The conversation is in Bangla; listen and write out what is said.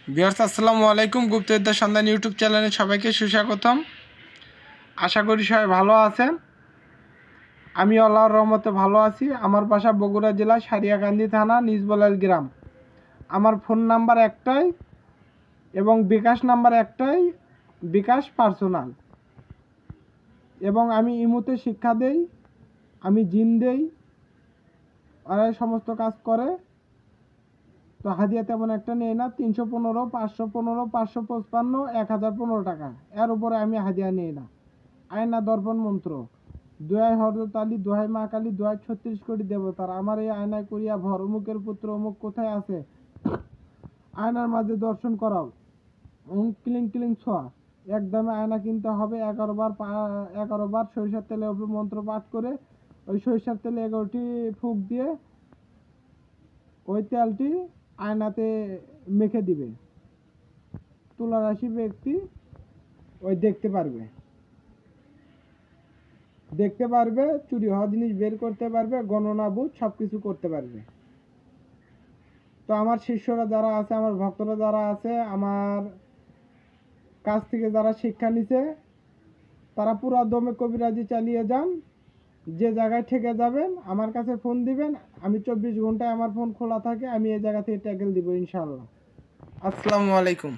ভিউয়ার্স আসসালামু আলাইকুম। গুপ্তবিদ্যা সন্ধান ইউটিউব চ্যানেলে সবাইকে সুস্বাগতম। আশা করি সবাই ভালো আছেন। আমি আল্লাহর রহমতে ভালো আছি। আমার বাসা বগুড়া জেলা সারিয়াকান্দি থানা নিজবলাল গ্রাম। আমার ফোন নাম্বার একটাই এবং বিকাশ নাম্বার একটাই, বিকাশ পার্সোনাল। এবং আমি ইমুতে শিক্ষা দেই, আমি জিন দেই, ওরা সমস্ত কাজ করে। তো হাদিয়া তেমন একটা নেই না, 315, 515, 555, 1015 টাকা, এর উপরে আমি হাদিয়া নেই না। আয়না দর্পণ মন্ত্র, দোহাই হরজত আলী, দোহাই মা কালী, দোহাই 36 কোটি দেবতার, আমার এই আয়নায় করিয়া ভর, অমুকের পুত্র অমুক কোথায় আছে, আয়নার মাঝে দর্শন করাও, ক্লিং ক্লিং ছোঁয়া। একদমে আয়না কিনতে হবে, 11 বার সরিষার তেলে মন্ত্র পাঠ করে ওই সরিষার তেলে 11টি ফুঁক দিয়ে ওই তেলটি আয়নাতে মেখে দিবে। তুলারাশি ব্যক্তি ওই দেখতে পারবে, চুরি হওয়া জিনিস বের করতে পারবে, গণনা বুঝ সব কিছু করতে পারবে। তো আমার শিষ্যরা যারা আছে, আমার ভক্তরা যারা আছে, আমার কাছ থেকে যারা শিক্ষা নিছে, তারা পুরা দমে কবিরাজি চালিয়ে যান। যে জায়গায় ঠেকে যাবেন আমার কাছে ফোন দিবেন, আমি 24 ঘন্টায় আমার ফোন খোলা থাকে, আমি এই জায়গা থেকে ট্যাকেল দিব ইনশাআল্লাহ। আসসালামু আলাইকুম।